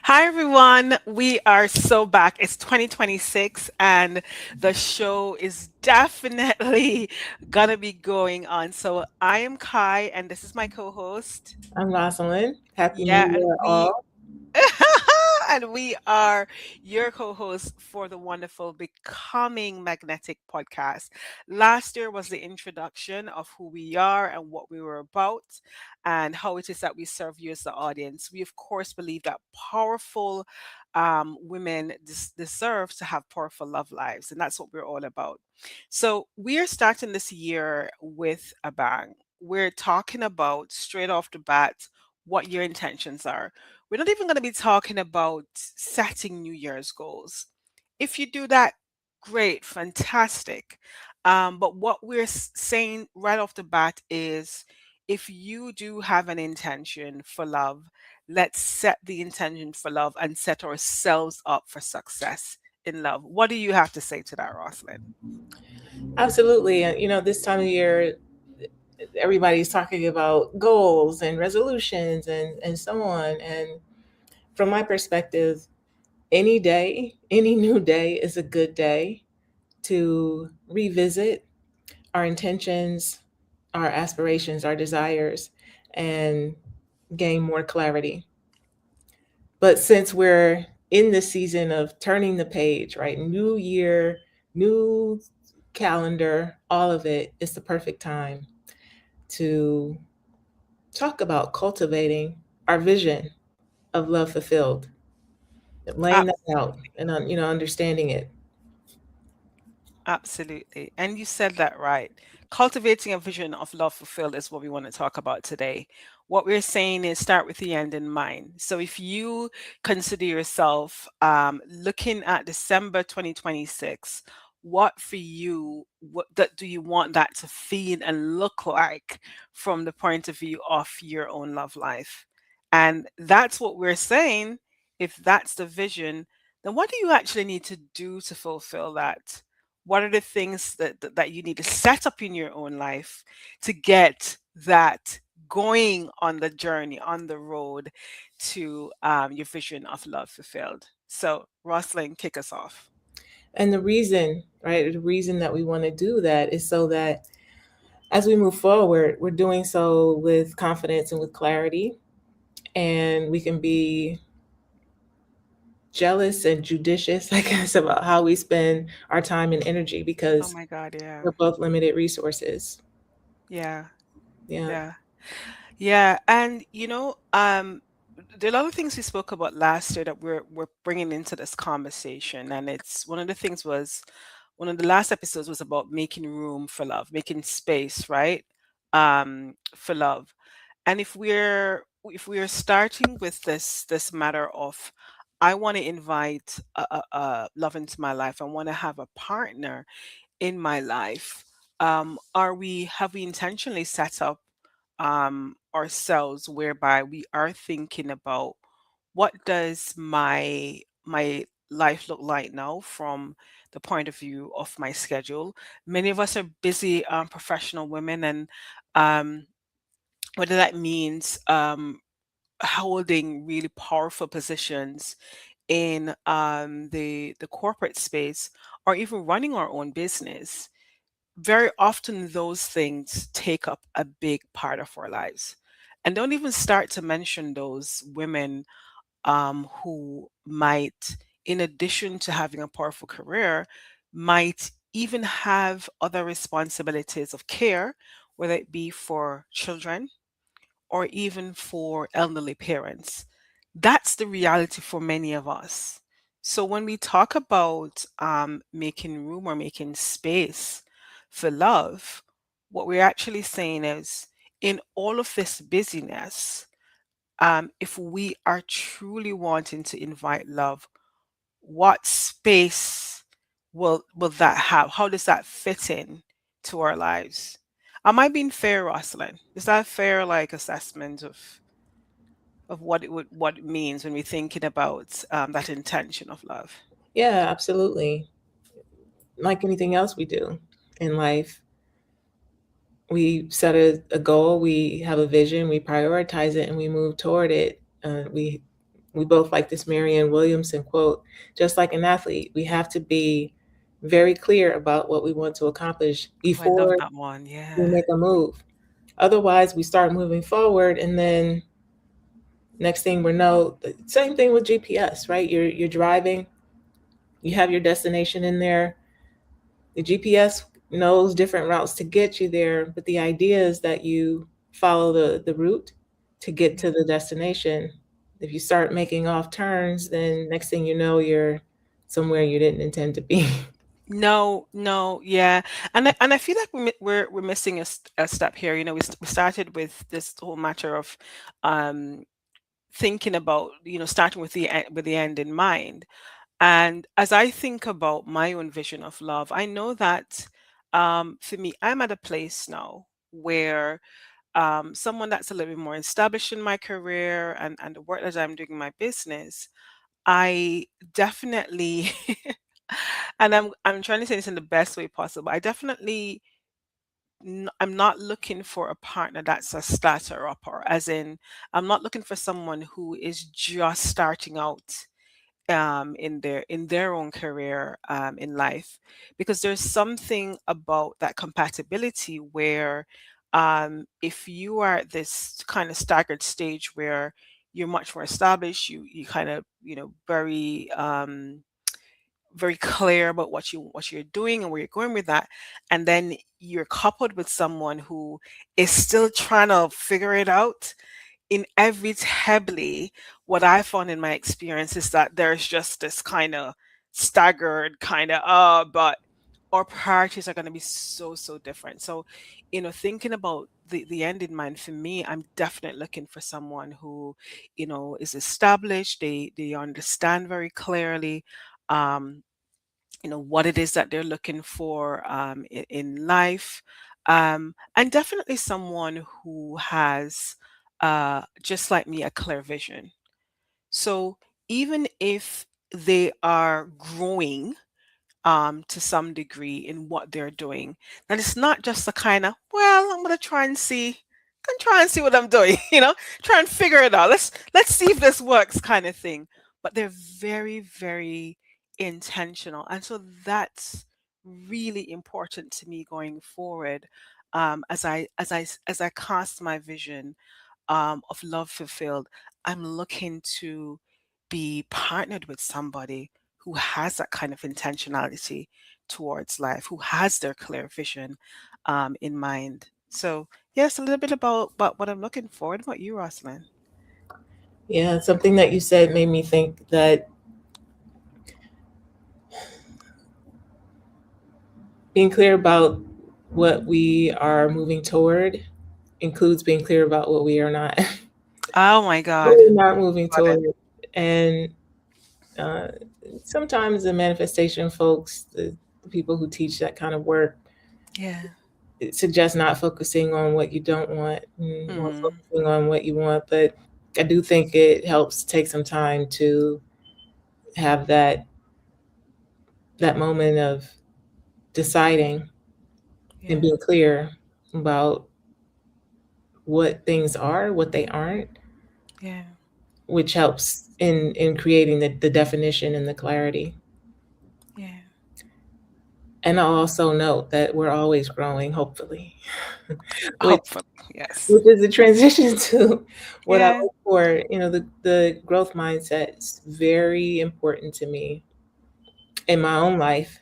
Hi, everyone. We are so back. It's 2026, and the show is definitely going to be going on. So, I am Kai, and this is my co host. I'm Rossalyn. Happy New Yeah, and Year, we all. and we are your co-hosts for the wonderful Becoming Magnetic podcast. Last year was the introduction of who we are and what we were about and how it is that we serve you as the audience. We, of course, believe that powerful women deserve to have powerful love lives, and that's what we're all about. So, we are starting this year with a bang. We're talking about straight off the bat what your intentions are. We're not even going to be talking about setting New Year's goals. If you do that, great, fantastic. But what we're saying right off the bat is if you do have an intention for love, let's set the intention for love and set ourselves up for success in love. What do you have to say to that, Rosalind? Absolutely. This time of year, everybody's talking about goals and resolutions and so on. And from my perspective, any day, any new day is a good day to revisit our intentions, our aspirations, our desires, and gain more clarity. But since we're in the season of turning the page, right? New year, new calendar, all of it is the perfect time to talk about cultivating our vision of love fulfilled, laying that out and understanding it. Absolutely. And you said that right. Cultivating a vision of love fulfilled is what we want to talk about today. What we're saying is start with the end in mind. So if you consider yourself looking at December 2026, what for you, what that do you want that to feel and look like from the point of view of your own love life? And that's what we're saying. If that's the vision, then what do you actually need to do to fulfill that? What are the things that you need to set up in your own life to get that going on the journey, on the road to your vision of love fulfilled? So, Rosalind, kick us off. And the reason, right, the reason that we want to do that is so that as we move forward, we're doing so with confidence and with clarity, and we can be jealous and judicious, I guess, about how we spend our time and energy Oh because my God, yeah. we're both limited resources. Yeah. Yeah. Yeah. Yeah. And, there are a lot of things we spoke about last year that we're bringing into this conversation. And it's one of the things was one of the last episodes was about making room for love, making space, right? For love. And if we're starting with this matter of I want to invite love into my life. I want to have a partner in my life. Are we have we intentionally set up ourselves whereby we are thinking about what does my life look like now from the point of view of my schedule? Many of us are busy professional women, and um, whether that means holding really powerful positions in the corporate space or even running our own business, very often those things take up a big part of our lives. And don't even start to mention those women who might, in addition to having a powerful career, might even have other responsibilities of care, whether it be for children or even for elderly parents. That's the reality for many of us. So when we talk about making room or making space for love, what we're actually saying is in all of this busyness, if we are truly wanting to invite love, what space will that have? How does that fit in to our lives? Am I being fair, Rosalind? Is that a fair like assessment of what it means when we're thinking about that intention of love? Yeah, absolutely. Like anything else we do in life, we set a goal, we have a vision, we prioritize it, and we move toward it. We We both like this Marianne Williamson quote. Just like an athlete, we have to be very clear about what we want to accomplish Oh, I love before that one. we Yeah. make a move. Otherwise, we start moving forward, and then next thing we know, same thing with GPS, right? You're driving, you have your destination in there. The GPS knows different routes to get you there, but the idea is that you follow the route to get Yeah. to the destination. If you start making off turns, then next thing you know, you're somewhere you didn't intend to be. No, no, yeah, and I feel like we're missing a step here. You know, we started with this whole matter of um thinking about, starting with the end in mind. And as I think about my own vision of love, I know that for me, I'm at a place now where someone that's a little bit more established in my career and the work that I'm doing in my business, I definitely, and I'm trying to say this in the best way possible. I definitely, I'm not looking for a partner that's a starter upper, as in, I'm not looking for someone who is just starting out in their own career in life, because there's something about that compatibility where if you are at this kind of staggered stage where you're much more established, you kind of, very very clear about what you're doing and where you're going with that, and then you're coupled with someone who is still trying to figure it out. Inevitably, what I found in my experience is that there's just this kind of staggered kind of, but our priorities are going to be so different. So, thinking about the end in mind, for me, I'm definitely looking for someone who, is established. They understand very clearly, um, what it is that they're looking for in life, and definitely someone who has, just like me, a clear vision. So even if they are growing to some degree in what they're doing. And it's not just the kind of, well, I'm gonna try and see, can try and see what I'm doing, try and figure it out. Let's see if this works kind of thing. But they're very intentional. And so that's really important to me going forward. As I cast my vision of love fulfilled, I'm looking to be partnered with somebody who has that kind of intentionality towards life, who has their clear vision in mind. So, yes, a little bit about what I'm looking for. What about you, Rosalind? Yeah, something that you said made me think that being clear about what we are moving toward includes being clear about what we are not, Oh my what God. we're not moving Got toward. it. And uh, sometimes the manifestation folks, the people who teach that kind of work, Yeah. it suggests not focusing on what you don't want and more Mm, focusing on what you want. But I do think it helps take some time to have that moment of deciding and yeah. being clear about what things are, what they aren't, Yeah. which helps in creating the definition and the clarity. Yeah. And I'll also note that we're always growing, hopefully, which Hopefully. Yes. which is a transition to what I Yeah. look for. You know, the growth mindset is very important to me in my own life,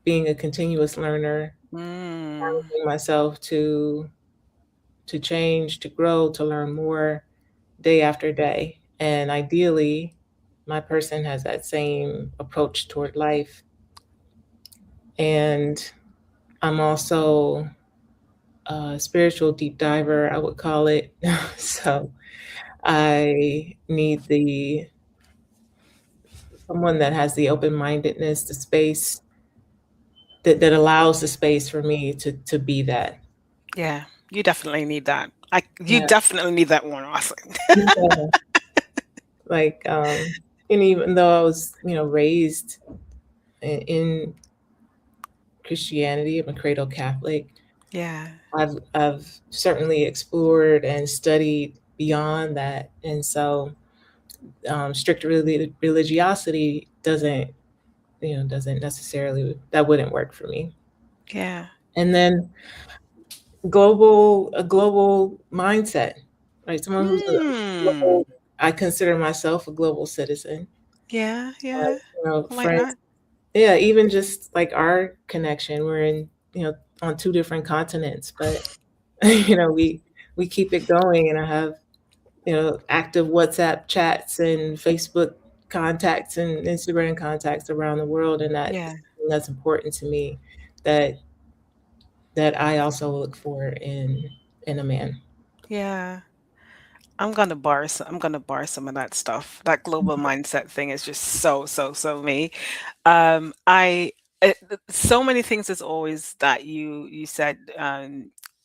being a continuous learner, Mm, challenging myself to change, to grow, to learn more day after day. And ideally, my person has that same approach toward life. And I'm also a spiritual deep diver, I would call it. So I need the someone that has the open mindedness, the space that allows the space for me to be that. yeah. You definitely need that. You Yeah. definitely need that one, Rosalind. Yeah. Like, and even though I was, raised in Christianity, I'm a cradle Catholic. Yeah. I've certainly explored and studied beyond that, and so strict religiosity doesn't necessarily, that wouldn't work for me. Yeah. And then a global mindset, right? Someone who's a Hmm. global. I consider myself a global citizen. Yeah, yeah. I like Friends. that. Yeah, even just like our connection, we're in, on two different continents, but we keep it going, and I have active WhatsApp chats and Facebook contacts and Instagram contacts around the world, and Yeah, that's important to me. That that I also look for in a man. yeah. I'm gonna borrow some of that stuff. That global mindset thing is just so me. I so many things as always that you said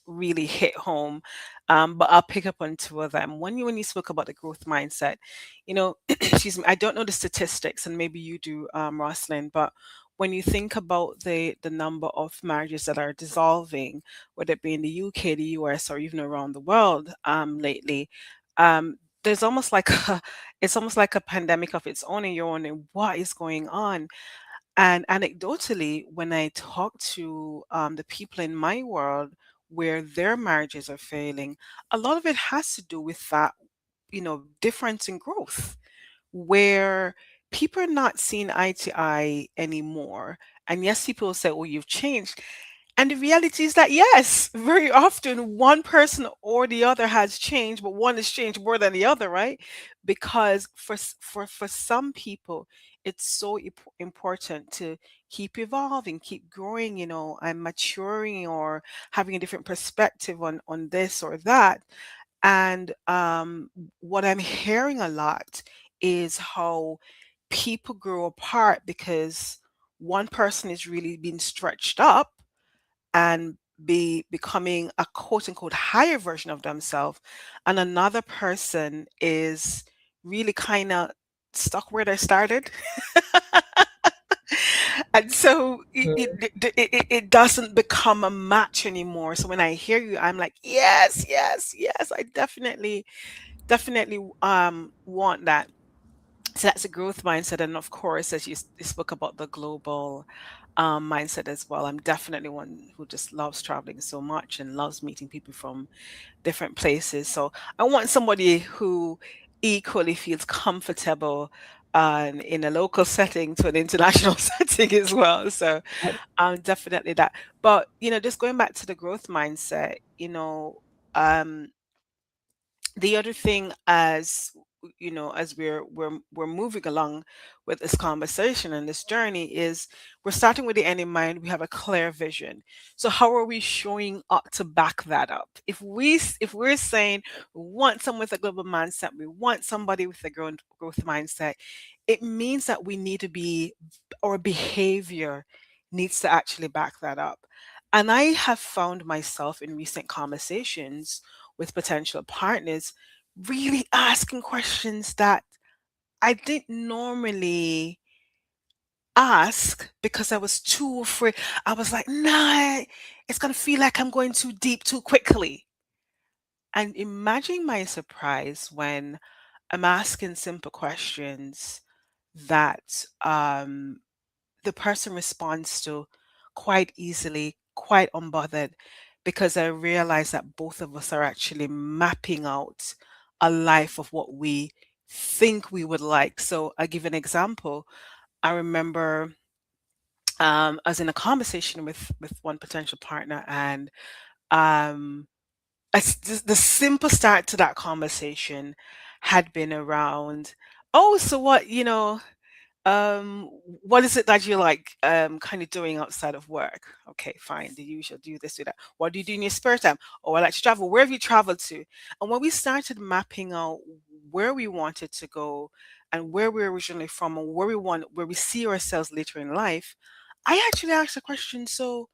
really hit home. But I'll pick up on two of them. When you spoke about the growth mindset, excuse me, I don't know the statistics, and maybe you do, Rosalind, but when you think about the number of marriages that are dissolving, whether it be in the UK, the US, or even around the world, lately, there's almost like it's almost like a pandemic of its own, and you're wondering what is going on. And anecdotally, when I talk to the people in my world where their marriages are failing, a lot of it has to do with that, difference in growth, where people are not seeing eye to eye anymore. And yes, people will say, "Oh, you've changed." And the reality is that yes, very often one person or the other has changed, but one has changed more than the other, right? Because for some people, it's so important to keep evolving, keep growing, and maturing, or having a different perspective on this or that. And what I'm hearing a lot is how people grow apart because one person is really being stretched up and be becoming a quote unquote higher version of themselves, and another person is really kind of stuck where they started. And so it doesn't become a match anymore. So when I hear you, I'm like, yes, yes, yes, I definitely want that. So that's a growth mindset. And of course, as you spoke about the global mindset as well, I'm definitely one who just loves traveling so much and loves meeting people from different places. So I want somebody who equally feels comfortable in a local setting to an international setting as well. So definitely that. But just going back to the growth mindset, um, the other thing, as we're moving along with this conversation and this journey, is we're starting with the end in mind. We have a clear vision. So how are we showing up to back that up? If we're saying we want someone with a global mindset, we want somebody with a growth mindset, it means that we need to be our behavior needs to actually back that up. And I have found myself in recent conversations with potential partners really asking questions that I didn't normally ask because I was too afraid. I was like, nah, it's going to feel like I'm going too deep too quickly. And imagine my surprise when I'm asking simple questions that the person responds to quite easily, quite unbothered, because I realize that both of us are actually mapping out a life of what we think we would like. So I give an example. I remember I was in a conversation with one potential partner, and um, the simple start to that conversation had been around, oh, so um, what is it that you like kind of doing outside of work? Okay, fine. The usual, do this, do that. What do you do in your spare time? Oh, I like to travel. Where have you traveled to? And when we started mapping out where we wanted to go and where we're originally from and where we see ourselves later in life, I actually asked a question. So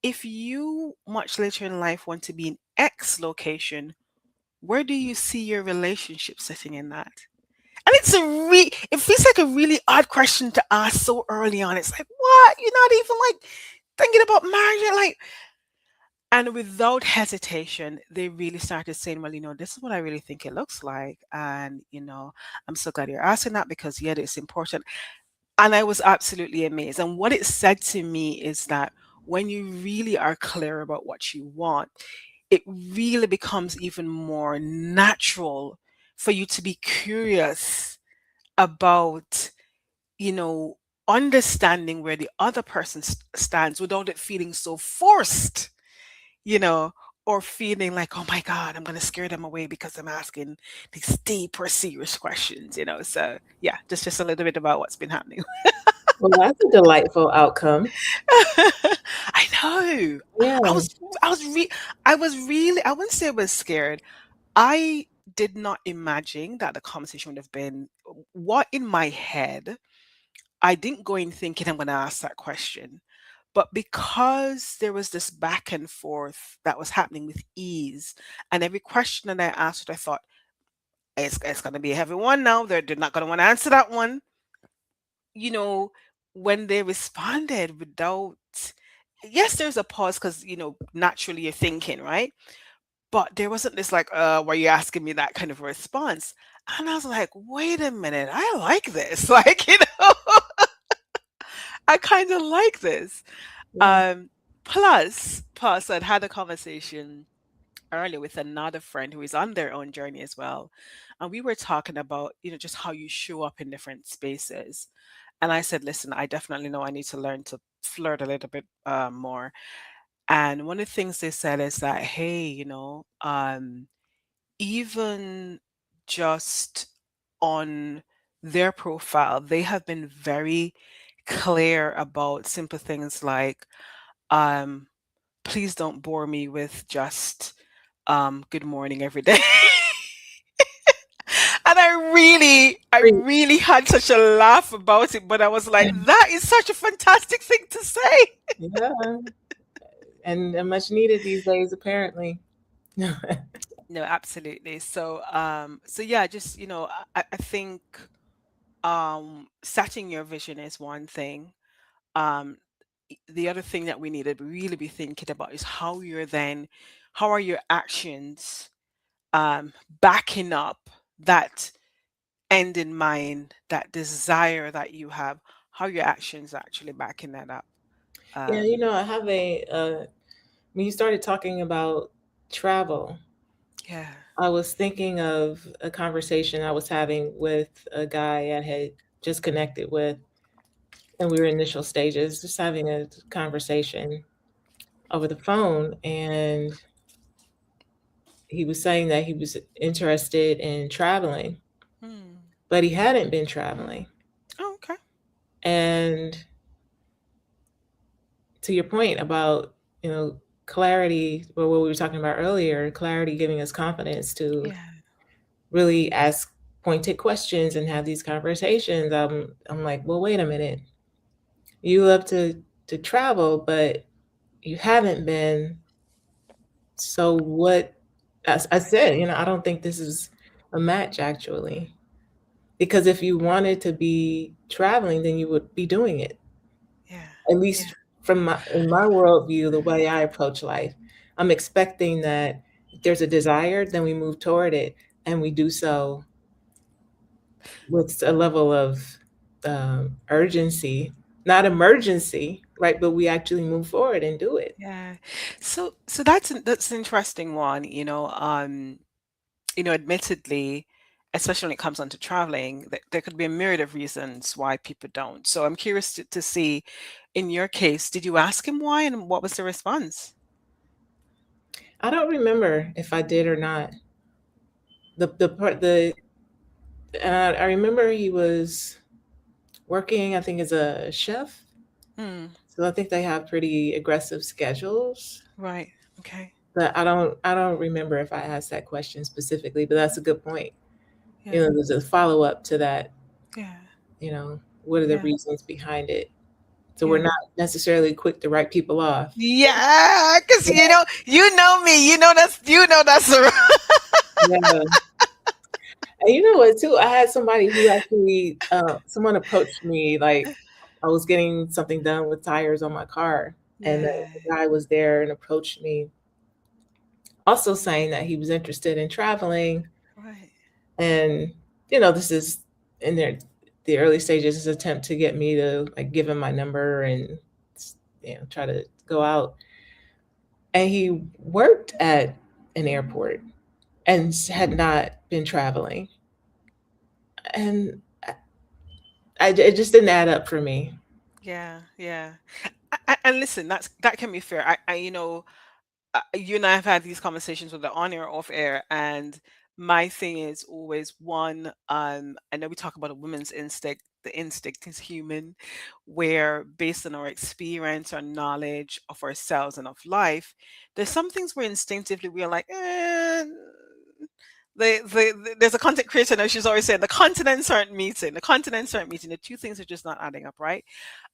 if you much later in life want to be in X location, where do you see your relationship sitting in that? And it feels like a really odd question to ask so early on. It's like, what? You're not even like thinking about marriage. You're like, And without hesitation, they really started saying, well, this is what I really think it looks like. And, I'm so glad you're asking that because, yeah, it's important. And I was absolutely amazed. And what it said to me is that when you really are clear about what you want, it really becomes even more natural for you to be curious about, you know, understanding where the other person stands without it feeling so forced, you know, or feeling like, oh my God, I'm going to scare them away because I'm asking these deep or serious questions. So, yeah, just a little bit about what's been happening. Well, that's a delightful outcome. I know. Yeah. I was I was re I was really I wouldn't say I was scared. I did not imagine that the conversation would have been what in my head. I didn't go in thinking I'm going to ask that question. But because there was this back and forth that was happening with ease, and every question that I asked, I thought, it's going to be a heavy one now. They're not going to want to answer that one. You know, when they responded without, yes, there's a pause because, naturally you're thinking, right? But there wasn't this like, were you asking me that kind of response? And I was like, wait a minute, I like this. Like, I kind of like this. Yeah. Um, plus, I'd had a conversation earlier with another friend who is on their own journey as well. And we were talking about, just how you show up in different spaces. And I said, listen, I definitely know I need to learn to flirt a little bit more. And one of the things they said is that, hey, even just on their profile, they have been very clear about simple things like, um, please don't bore me with just good morning every day. And I really had such a laugh about it, but I was like, that is such a fantastic thing to say. Yeah. And much needed these days, apparently. No, absolutely. So yeah, just I think setting your vision is one thing. Um, the other thing that we need to really be thinking about is how are your actions backing up that end in mind, that desire that you have, how your actions actually backing that up. Yeah, Um, I have when you started talking about travel, yeah. I was thinking of a conversation I was having with a guy I had just connected with, and we were in initial stages, just having a conversation over the phone. And he was saying that he was interested in traveling, Hmm. but he hadn't been traveling. Oh, okay. And to your point about, you know, clarity, or what we were talking about earlier, clarity giving us confidence to Yeah. really ask pointed questions and have these conversations. I'm like, well, wait a minute. You love to travel, but you haven't been. So what? As I said, I don't think this is a match actually. Because if you wanted to be traveling, then you would be doing it. Yeah. At Yeah. least from in my worldview, the way I approach life, I'm expecting that if there's a desire, then we move toward it, and we do so with a level of urgency, not emergency, right? But we actually move forward and do it. Yeah. So that's an interesting one, admittedly, especially when it comes on to traveling, there could be a myriad of reasons why people don't. So I'm curious to see, in your case, did you ask him why and what was the response? I don't remember if I did or not. The part the I remember he was working, I think, as a chef. Hmm. So I think they have pretty aggressive schedules. Right. Okay. But I don't remember if I asked that question specifically, but that's a good point. Yeah. There's a follow up to that, Yeah. you know, what are the Yeah. reasons behind it? So we're Yeah. not necessarily quick to write people off. Yeah, because you know me, that's the Yeah. And you know what, too? I had somebody who actually, someone approached me, like I was getting something done with tires on my car, and the Yeah. guy was there and approached me. also saying that he was interested in traveling. Right. And, this is in the early stages, his attempt to get me to like give him my number and, try to go out. And he worked at an airport and had not been traveling. And it just didn't add up for me. Yeah, yeah. And listen, that can be fair. You and I have had these conversations with the on air, off air, and my thing is always one. I know we talk about a woman's instinct. The instinct is human, where based on our experience, our knowledge of ourselves and of life, there's some things where instinctively we are like, there's a content creator now. She's always saying the continents aren't meeting. The continents aren't meeting. The two things are just not adding up, right?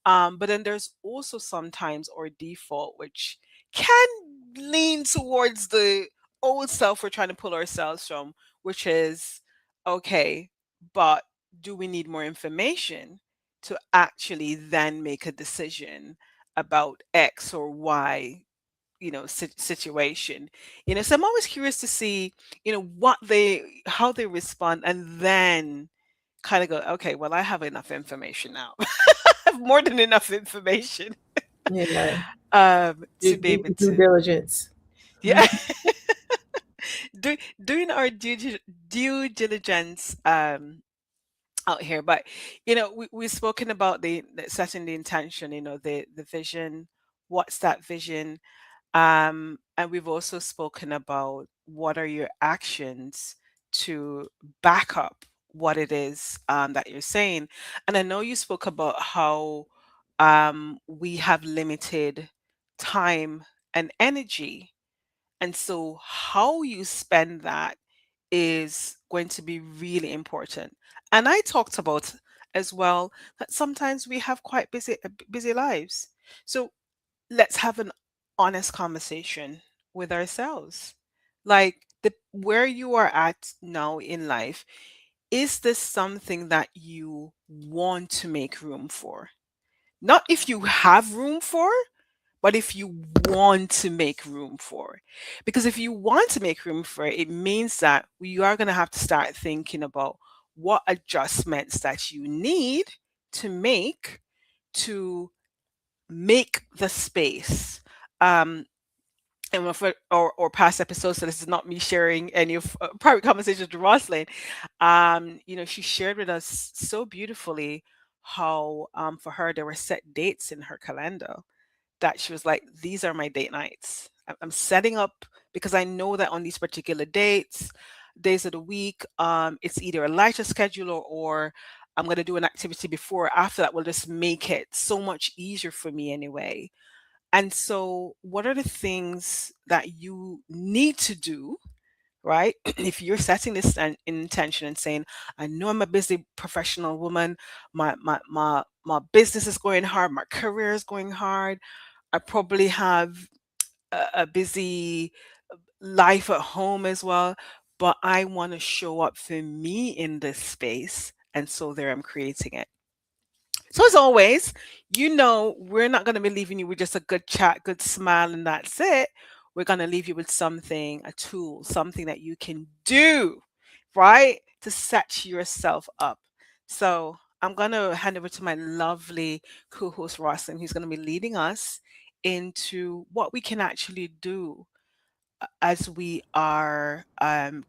But then there's also sometimes our default, which can lean towards the old self we're trying to pull ourselves from, which is okay, but do we need more information to actually then make a decision about X or Y, situation? So I'm always curious to see, how they respond, and then kind of go, okay, well, I have enough information now. Have more than enough information Yeah. to be able Due to, diligence. yeah, doing our due diligence out here. But we've spoken about the setting the intention, the vision. What's that vision? And we've also spoken about what are your actions to back up what it is that you're saying. And I know you spoke about how we have limited time and energy. And so, how you spend that is going to be really important. And I talked about as well that sometimes we have quite busy lives. So, let's have an honest conversation with ourselves. Like the where you are at now in life, is this something that you want to make room for? Not if you have room for, but if you want to make room for. Because if you want to make room for it, it means that we are going to have to start thinking about what adjustments that you need to make the space. Um, and for or past episodes, so this is not me sharing any of private conversations with Rosalind. She shared with us so beautifully how for her there were set dates in her calendar that she was like, these are my date nights. I'm setting up because I know that on these particular days of the week, it's either a lighter schedule or I'm going to do an activity before or after that will just make it so much easier for me anyway. And so, what are the things that you need to do, right? If you're setting this intention and saying, I know I'm a busy professional woman, my business is going hard, my career is going hard, I probably have a busy life at home as well, but I want to show up for me in this space. And so there I'm creating it. So as always, we're not going to be leaving you with just a good chat, good smile, and that's it. We're going to leave you with something, a tool, something that you can do, right? To set yourself up. So I'm going to hand over to my lovely co-host, Rosalind, who's going to be leading us into what we can actually do as we are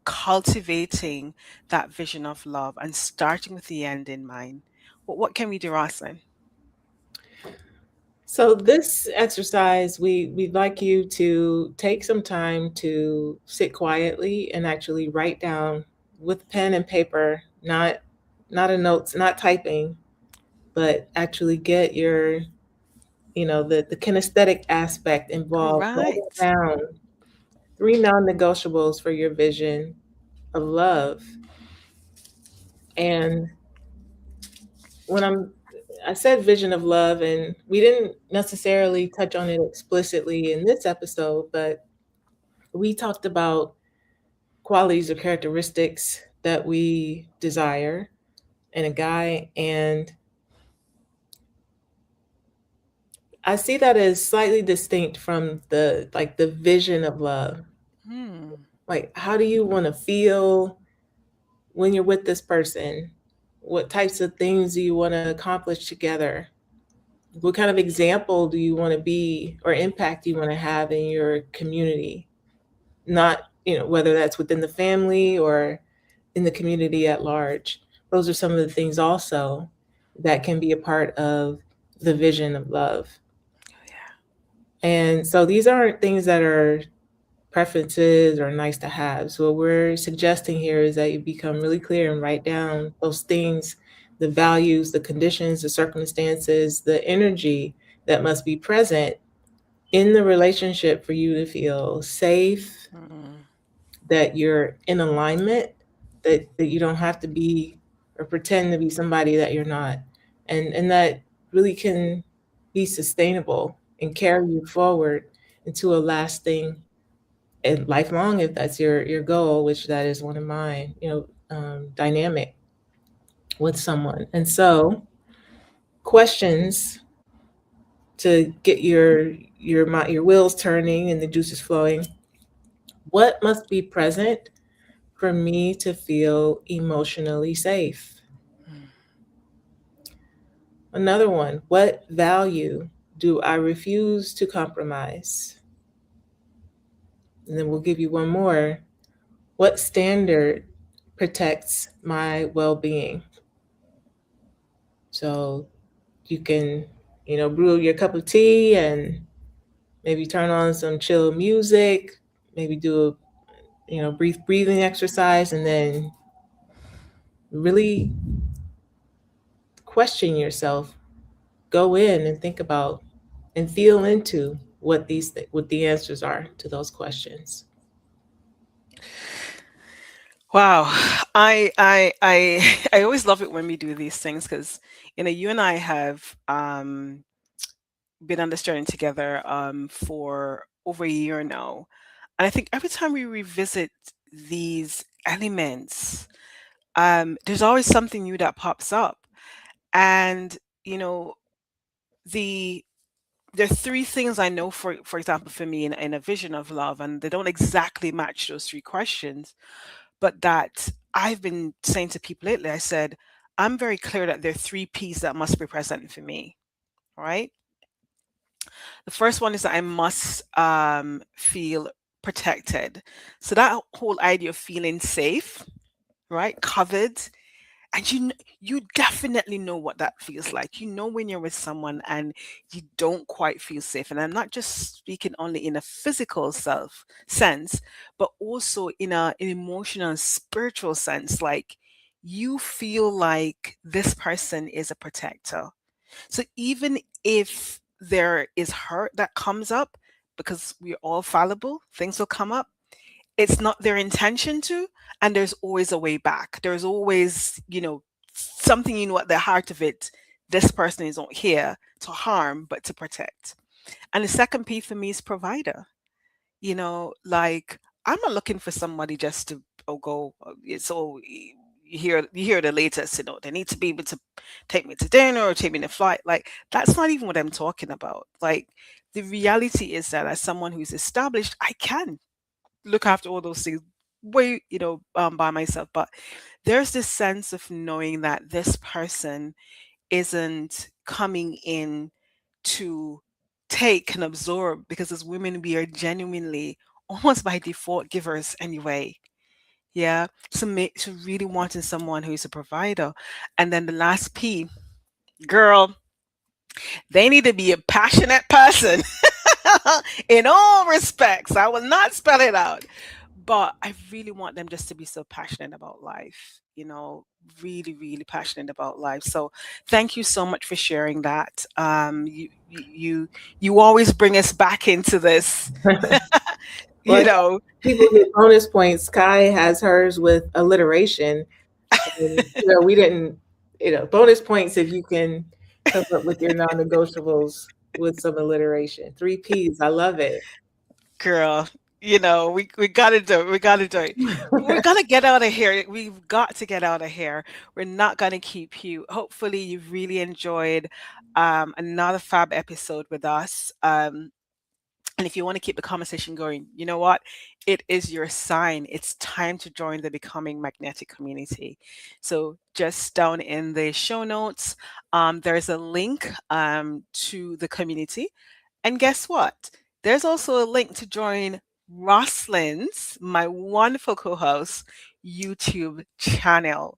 cultivating that vision of love and starting with the end in mind. What can we do, Rosalind? So this exercise, we'd like you to take some time to sit quietly and actually write down with pen and paper, not a notes, not typing, but actually get your, the kinesthetic aspect involved. Write it Right. down. 3 non-negotiables for your vision of love. And when I said vision of love, and we didn't necessarily touch on it explicitly in this episode, but we talked about qualities or characteristics that we desire in a guy. And I see that as slightly distinct from the vision of love. Hmm. Like, how do you want to feel when you're with this person? What types of things do you want to accomplish together? What kind of example do you want to be, or impact do you want to have in your community? Not, whether that's within the family or in the community at large. Those are some of the things also that can be a part of the vision of love. Yeah. And so these aren't things that are preferences or nice to have. So what we're suggesting here is that you become really clear and write down those things, the values, the conditions, the circumstances, the energy that must be present in the relationship for you to feel safe, Mm. that you're in alignment, that you don't have to be or pretend to be somebody that you're not. And that really can be sustainable and carry you forward into a lasting and lifelong, if that's your goal, which that is one of mine, dynamic with someone. And so, questions to get your wheels turning and the juices flowing. What must be present for me to feel emotionally safe? Mm. Another one, what value do I refuse to compromise? And then we'll give you one more. What standard protects my well being? So you can, brew your cup of tea and maybe turn on some chill music, maybe do a, brief breathing exercise, and then really question yourself. Go in and think about and feel into what the answers are to those questions. Wow. I I always love it when we do these things because you and I have been on this journey together for over a year now. And I think every time we revisit these elements, there's always something new that pops up. And you know, the there are three things I know for example for me in a vision of love, and they don't exactly match those three questions, but that I've been saying to people lately. I said, I'm very clear that there are three P's that must be present for me, right? The first one is that I must feel protected. So that whole idea of feeling safe, right? Covered. And you definitely know what that feels like. You know when you're with someone and you don't quite feel safe. And I'm not just speaking only in a physical self sense, but also in an emotional and spiritual sense. Like you feel like this person is a protector. So even if there is hurt that comes up, because we're all fallible, things will come up, it's not their intention to, and there's always a way back. There's always, something at the heart of it. This person is not here to harm, but to protect. And the second piece for me is provider. Like I'm not looking for somebody just to go. You hear the latest. They need to be able to take me to dinner or take me to flight. Like that's not even what I'm talking about. Like the reality is that as someone who's established, I can look after all those things way by myself, but there's this sense of knowing that this person isn't coming in to take and absorb, because as women we are genuinely almost by default givers anyway. Yeah, so really wanting someone who's a provider. And then the last P, girl, they need to be a passionate person in all respects. I will not spell it out, but I really want them just to be so passionate about life, really, really passionate about life. So thank you so much for sharing that. You always bring us back into this, Well, you know, people get bonus points. Kai has hers with alliteration. And, we didn't, bonus points if you can come up with your non-negotiables with some alliteration. Three P's. I love it. girl. We gotta do it. We gotta do it. We're gonna get out of here. We've got to get out of here. We're not gonna keep you. Hopefully, you've really enjoyed another fab episode with us. And if you want to keep the conversation going, you know what? It is your sign. It's time to join the Becoming Magnetic community. So, just down in the show notes, there's a link to the community. And guess what? There's also a link to join Rossalyn's, my wonderful co host, YouTube channel.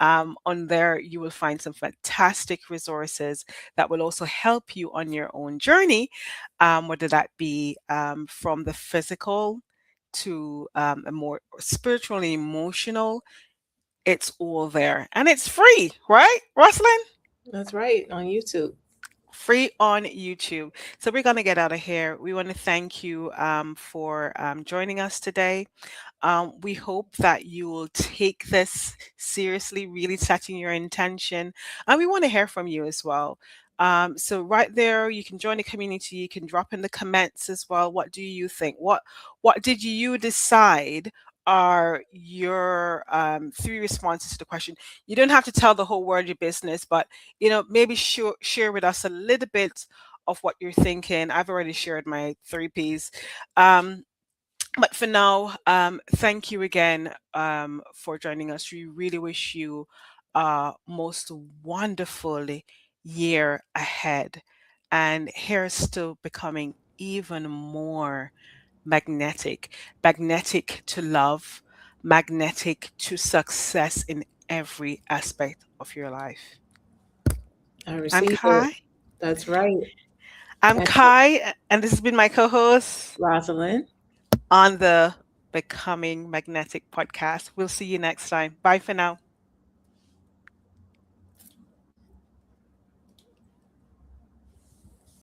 On there, you will find some fantastic resources that will also help you on your own journey, whether that be from the physical to a more spiritual and emotional. It's all there and it's free, right, Rosalind? That's right, on YouTube. Free on YouTube. So we're going to get out of here. We want to thank you for joining us today. We hope that you will take this seriously, really setting your intention. And we want to hear from you as well. So right there, you can join the community. You can drop in the comments as well. What do you think? What did you decide are your three responses to the question? You don't have to tell the whole world your business, but maybe share with us a little bit of what you're thinking. I've already shared my three P's. Um, but for now, thank you again for joining us. We really wish you a most wonderful year ahead. And here's to becoming even more magnetic, magnetic to love, magnetic to success in every aspect of your life. I I'm receive it. Kai. That's right. I'm And Kai, and this has been my co host Rosalind. on the Becoming Magnetic podcast. We'll see you next time. Bye for now.